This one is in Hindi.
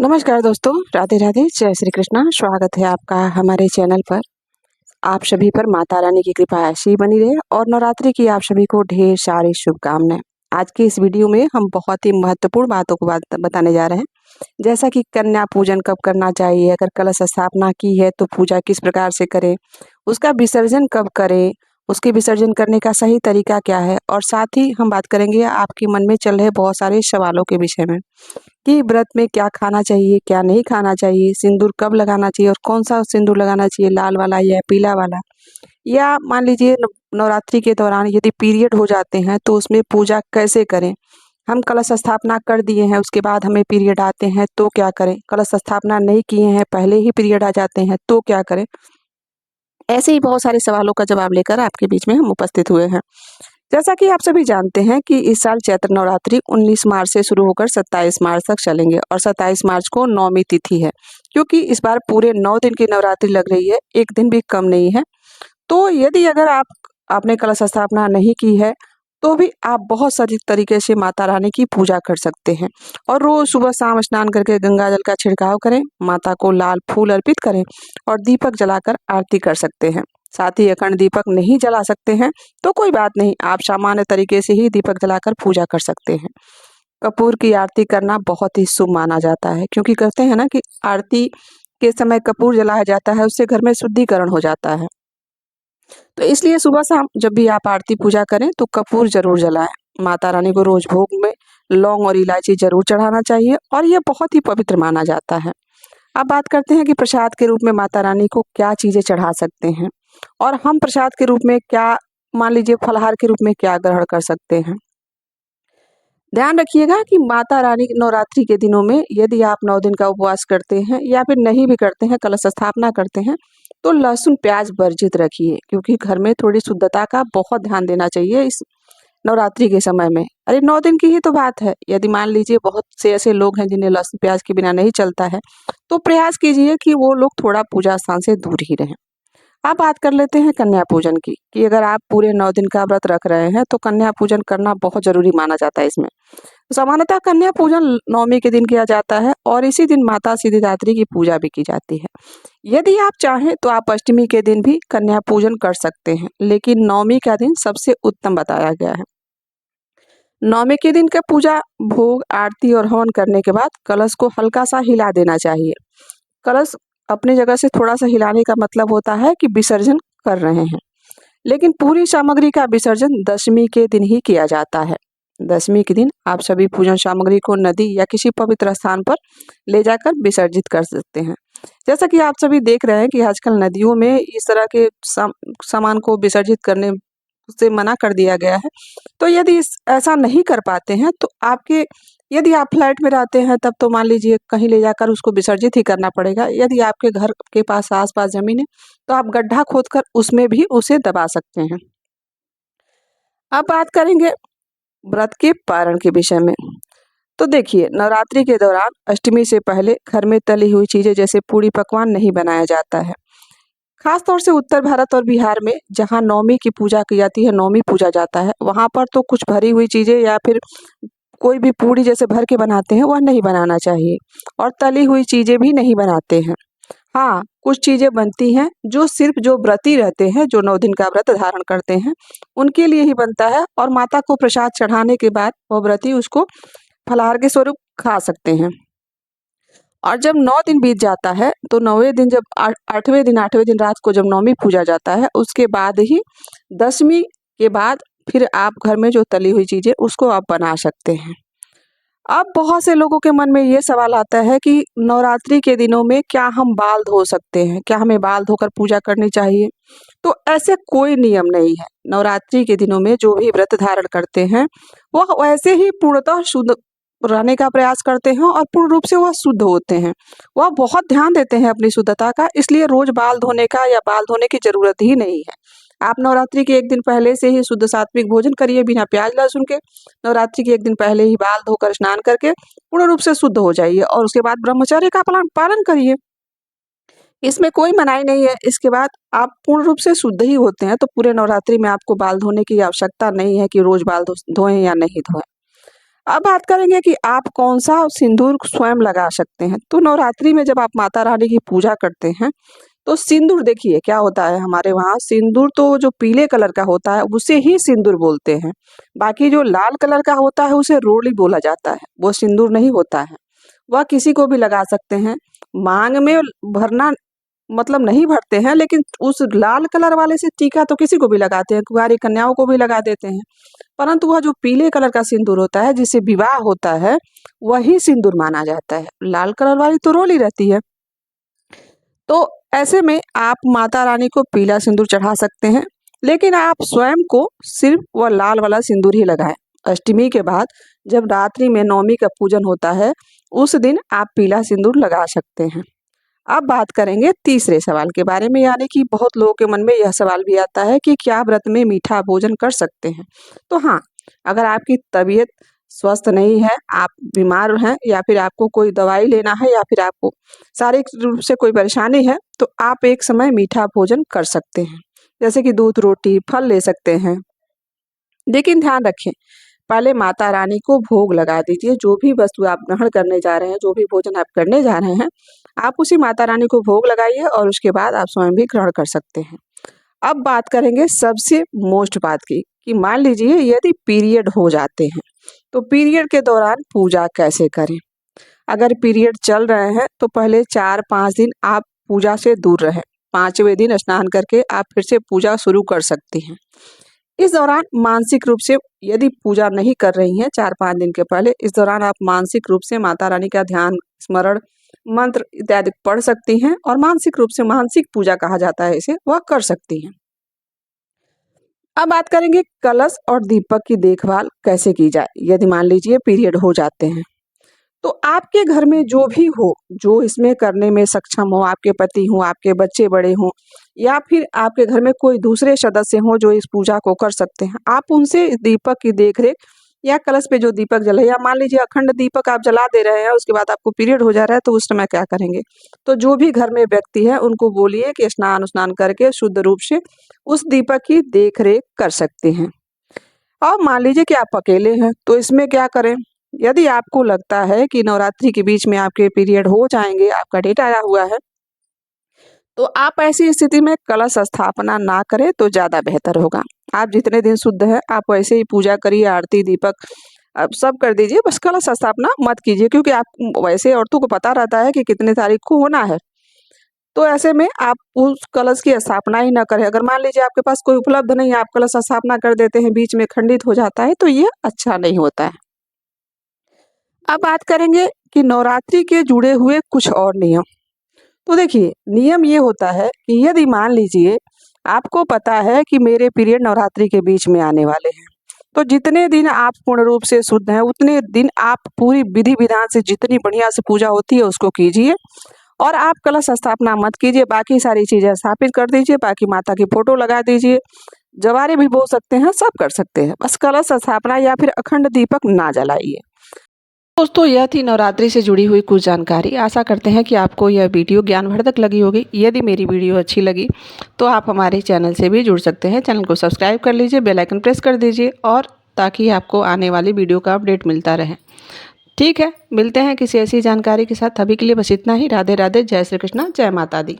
नमस्कार दोस्तों, राधे राधे, जय श्री कृष्णा। स्वागत है आपका हमारे चैनल पर। आप सभी पर माता रानी की कृपा ऐसी ही बनी रहे और नवरात्रि की आप सभी को ढेर सारी शुभकामनाएं। आज की इस वीडियो में हम बहुत ही महत्वपूर्ण बातों को बताने जा रहे हैं, जैसा कि कन्या पूजन कब करना चाहिए, अगर कलश स्थापना की है तो पूजा किस प्रकार से करें, उसका विसर्जन कब करें, उसके विसर्जन करने का सही तरीका क्या है, और साथ ही हम बात करेंगे आपके मन में चल रहे बहुत सारे सवालों के विषय में कि व्रत में क्या खाना चाहिए, क्या नहीं खाना चाहिए, सिंदूर कब लगाना चाहिए और कौन सा सिंदूर लगाना चाहिए, लाल वाला या पीला वाला, या मान लीजिए नवरात्रि के दौरान यदि पीरियड हो जाते हैं तो उसमें पूजा कैसे करें। हम कलश स्थापना कर दिए हैं, उसके बाद हमें पीरियड आते हैं तो क्या करें, कलश स्थापना नहीं किए हैं, पहले ही पीरियड आ जाते हैं तो क्या करें। ऐसे ही बहुत सारे सवालों का जवाब लेकर आपके बीच में हम उपस्थित हुए हैं। जैसा कि आप सभी जानते हैं कि इस साल चैत्र नवरात्रि 19 मार्च से शुरू होकर 27 मार्च तक चलेंगे और 27 मार्च को नौमी तिथि है, क्योंकि इस बार पूरे 9 दिन की नवरात्रि लग रही है, एक दिन भी कम नहीं है। तो यदि अगर आपने कलश स्थापना नहीं की है तो भी आप बहुत सारी तरीके से माता रानी की पूजा कर सकते हैं और रोज सुबह शाम स्नान करके गंगा जल का छिड़काव करें, माता को लाल फूल अर्पित करें और दीपक जलाकर आरती कर सकते हैं। साथ ही अखंड दीपक नहीं जला सकते हैं तो कोई बात नहीं, आप सामान्य तरीके से ही दीपक जलाकर पूजा कर सकते हैं। कपूर की आरती करना बहुत ही शुभ माना जाता है, क्योंकि कहते हैं ना कि आरती के समय कपूर जलाया जाता है, उससे घर में शुद्धिकरण हो जाता है। तो इसलिए सुबह शाम जब भी आप आरती पूजा करें तो कपूर जरूर जलाएं। माता रानी को रोज भोग में लौंग और इलायची जरूर चढ़ाना चाहिए और यह बहुत ही पवित्र माना जाता है। अब बात करते हैं कि प्रसाद के रूप में माता रानी को क्या चीजें चढ़ा सकते हैं और हम प्रसाद के रूप में क्या, मान लीजिए फलाहार के रूप में क्या ग्रहण कर सकते हैं। ध्यान रखिएगा कि माता रानी नवरात्रि के दिनों में यदि आप 9 दिन का उपवास करते हैं या फिर नहीं भी करते हैं, कलश स्थापना करते हैं, तो लहसुन प्याज वर्जित रखिए, क्योंकि घर में थोड़ी शुद्धता का बहुत ध्यान देना चाहिए इस नवरात्रि के समय में। अरे 9 दिन की ही तो बात है, यदि मान लीजिए बहुत से ऐसे लोग हैं जिन्हें लहसुन प्याज के बिना नहीं चलता है, तो प्रयास कीजिए कि वो लोग थोड़ा पूजा स्थान से दूर ही रहें। अब बात कर लेते हैं कन्या पूजन की, कि अगर आप पूरे 9 दिन का व्रत रख रहे हैं तो कन्या पूजन करना बहुत जरूरी माना जाता है इसमें। सामान्यतः कन्या पूजन नवमी के दिन किया जाता है और इसी दिन माता सिद्धिदात्री की पूजा भी की जाती है। यदि आप चाहें तो आप अष्टमी के दिन भी कन्या पूजन कर सकते हैं, लेकिन नवमी का दिन सबसे उत्तम बताया गया है। नवमी के दिन का पूजा, भोग, आरती और हवन करने के बाद कलश को हल्का सा हिला देना चाहिए। कलश अपनी जगह से थोड़ा सा हिलाने का मतलब होता है कि विसर्जन कर रहे हैं, लेकिन पूरी सामग्री का विसर्जन दशमी के दिन ही किया जाता है। दशमी के दिन आप सभी पूजन सामग्री को नदी या किसी पवित्र स्थान पर ले जाकर विसर्जित कर सकते हैं। जैसा कि आप सभी देख रहे हैं कि आजकल नदियों में इस तरह के सामान को विसर्जित करने से मना कर दिया गया है। तो यदि ऐसा नहीं कर पाते हैं तो आपके, यदि आप फ्लैट में रहते हैं तब तो मान लीजिए कहीं ले जाकर उसको विसर्जित ही करना पड़ेगा। यदि आपके घर के पास आस-पास ज़मीन है तो आप गड्ढा खोदकर उसमें भी उसे दबा सकते हैं। अब बात करेंगे व्रत के पारण के विषय में। तो देखिए, नवरात्रि के दौरान अष्टमी से पहले घर में तली हुई चीज़ें जैसे पूड़ी पकवान नहीं बनाया जाता है। खास तौर से उत्तर भारत और बिहार में जहाँ नवमी की पूजा की जाती है, नवमी पूजा जाता है, वहाँ पर तो कुछ भरी हुई चीज़ें या फिर कोई भी पूड़ी जैसे भर के बनाते हैं वह नहीं बनाना चाहिए और तली हुई चीज़ें भी नहीं बनाते हैं। हाँ, कुछ चीज़ें बनती हैं जो सिर्फ़ जो व्रती रहते हैं, जो 9 दिन का व्रत धारण करते हैं, उनके लिए ही बनता है और माता को प्रसाद चढ़ाने के बाद वह व्रती उसको फलाहार के स्वरूप खा सकते हैं। और जब 9 दिन बीत जाता है, तो 9वें दिन जब 8वें दिन रात को जब नवमी पूजा जाता है, उसके बाद ही दशमी के बाद फिर आप घर में जो तली हुई चीज़ें उसको आप बना सकते हैं। अब बहुत से लोगों के मन में ये सवाल आता है कि नवरात्रि के दिनों में क्या हम बाल धो सकते हैं? क्या हमें बाल धोकर पूजा करनी चाहिए? तो ऐसे कोई नियम नहीं है। नवरात्रि के दिनों में जो भी व्रत धारण करते हैं, वह वैसे ही पूर्णतः शुद्ध रहने का प्रयास करते हैं और पूर्ण रूप से वह शुद्ध होते हैं। वह बहुत ध्यान देते हैं अपनी शुद्धता का, इसलिए रोज बाल धोने का या बाल धोने की ज़रूरत ही नहीं है। आप नवरात्रि के 1 दिन पहले से ही शुद्ध सात्विक भोजन करिए बिना प्याज लहसुन के। नवरात्रि के 1 दिन पहले ही बाल धोकर स्नान करके पूर्ण रूप से शुद्ध हो जाइए और उसके बाद ब्रह्मचर्य का पालन पालन करिए। इसमें कोई मनाही नहीं है। इसके बाद आप पूर्ण रूप से शुद्ध ही होते हैं, तो पूरे नवरात्रि में आपको बाल धोने की आवश्यकता नहीं है कि रोज बाल धोएं या नहीं धोएं। अब बात करेंगे कि आप कौन-सा सिंदूर स्वयं लगा सकते हैं। तो नवरात्रि में जब आप माता रानी की पूजा करते हैं, तो सिंदूर देखिए क्या होता है हमारे वहाँ सिंदूर तो जो पीले कलर का होता है उसे ही सिंदूर बोलते हैं। बाकी जो लाल कलर का होता है उसे रोली बोला जाता है, वो सिंदूर नहीं होता है। वह किसी को भी लगा सकते हैं। माँग में भरना मतलब नहीं भरते हैं, लेकिन उस लाल कलर वाले से टीका तो किसी को भी लगाते हैं, कुँवारी कन्याओं को भी लगा देते हैं। परंतु वह जो पीले कलर का सिंदूर होता है, जिससे विवाह होता है, वही सिंदूर माना जाता है। लाल कलर वाली तो रोली रहती है। तो ऐसे में आप माता रानी को पीला सिंदूर चढ़ा सकते हैं, लेकिन आप स्वयं को सिर्फ़ वह लाल वाला सिंदूर ही लगाएँ। अष्टमी के बाद जब रात्रि में नवमी का पूजन होता है, उस दिन आप पीला सिंदूर लगा सकते हैं। अब बात करेंगे तीसरे सवाल के बारे में, यानी कि बहुत लोगों के मन में यह सवाल भी आता है कि क्या व्रत में मीठा भोजन कर सकते हैं? तो हाँ, अगर आपकी तबीयत स्वस्थ नहीं है, आप बीमार हैं या फिर आपको कोई दवाई लेना है या फिर आपको शारीरिक रूप से कोई परेशानी है, तो आप एक समय मीठा भोजन कर सकते हैं। जैसे कि दूध, रोटी, फल ले सकते हैं। लेकिन ध्यान रखें, पहले माता रानी को भोग लगा दीजिए, जो भी वस्तु आप ग्रहण करने जा रहे हैं, जो भी भोजन आप करने जा रहे हैं, आप उसी माता रानी को भोग लगाइए और उसके बाद आप स्वयं भी ग्रहण कर सकते हैं। अब बात करेंगे सबसे मोस्ट बात की, कि मान लीजिए यदि पीरियड हो जाते हैं, तो पीरियड के दौरान पूजा कैसे करें? अगर पीरियड चल रहे हैं, तो पहले 4-5 दिन आप पूजा से दूर रहें। 5वें दिन स्नान करके आप फिर से पूजा शुरू कर सकती हैं। इस दौरान मानसिक रूप से यदि पूजा नहीं कर रही हैं 4-5 दिन के पहले, इस दौरान आप मानसिक रूप से माता रानी का ध्यान, स्मरण, मंत्र इत्यादि पढ़ सकती हैं और मानसिक रूप से मानसिक पूजा कहा जाता है इसे, वह कर सकती हैं। अब बात करेंगे कलश और दीपक की देखभाल कैसे की जाए, यदि मान लीजिए पीरियड हो जाते हैं। तो आपके घर में जो भी हो, जो इसमें करने में सक्षम हो, आपके पति हों, आपके बच्चे बड़े हों या फिर आपके घर में कोई दूसरे सदस्य हों जो इस पूजा को कर सकते हैं, आप उनसे इस दीपक की देख-रेख या कलश पे जो दीपक जले या मान लीजिए अखंड दीपक आप जला दे रहे हैं, उसके बाद आपको पीरियड हो जा रहा है, तो उस समय क्या करेंगे? तो जो भी घर में व्यक्ति है, उनको बोलिए कि स्नान-उसनान करके शुद्ध रूप से उस दीपक की देख-रेख कर सकते हैं। और मान लीजिए कि आप अकेले हैं, तो इसमें क्या करें? यदि आपको लगता है कि नवरात्रि के बीच में आपके पीरियड हो जाएँगे, आपका डेट आया हुआ है, तो आप ऐसी स्थिति में कलश स्थापना ना करें तो ज़्यादा बेहतर होगा। आप जितने दिन शुद्ध हैं, आप वैसे ही पूजा करिए, आरती, दीपक सब कर दीजिए, बस कलश स्थापना मत कीजिए क्योंकि आप वैसे औरतों को पता रहता है कि कितने तारीख को होना है। तो ऐसे में आप उस कलश की स्थापना ही ना करें। अगर मान लीजिए आपके पास कोई उपलब्ध नहीं है, आप कलश स्थापना कर देते हैं, बीच में खंडित हो जाता है, तो ये अच्छा नहीं होता है। अब बात करेंगे कि नवरात्रि के जुड़े हुए कुछ और नियम। तो देखिए, नियम ये होता है कि यदि मान लीजिए आपको पता है कि मेरे पीरियड नवरात्रि के बीच में आने वाले हैं, तो जितने दिन आप पूर्ण रूप से शुद्ध हैं, उतने दिन आप पूरी विधि-विधान से जितनी बढ़िया से पूजा होती है उसको कीजिए और आप कलश स्थापना मत कीजिए, बाकी सारी चीज़ें स्थापित कर दीजिए, बाकी माता की फ़ोटो लगा दीजिए, जवारे भी बो सकते हैं, सब कर सकते हैं। बस कलश स्थापना या फिर अखंड दीपक ना जलाइए। दोस्तों यह थी नवरात्रि से जुड़ी हुई कुछ जानकारी। आशा करते हैं कि आपको यह वीडियो ज्ञानवर्धक लगी होगी। यदि मेरी वीडियो अच्छी लगी तो आप हमारे चैनल से भी जुड़ सकते हैं। चैनल को सब्सक्राइब कर लीजिए, बेल आइकन प्रेस कर दीजिए और ताकि आपको आने वाली वीडियो का अपडेट मिलता रहे। ठीक है, मिलते हैं किसी ऐसी जानकारी के साथ। अभी के लिए बस इतना ही। राधे राधे, जय श्री कृष्णा, जय माता दी।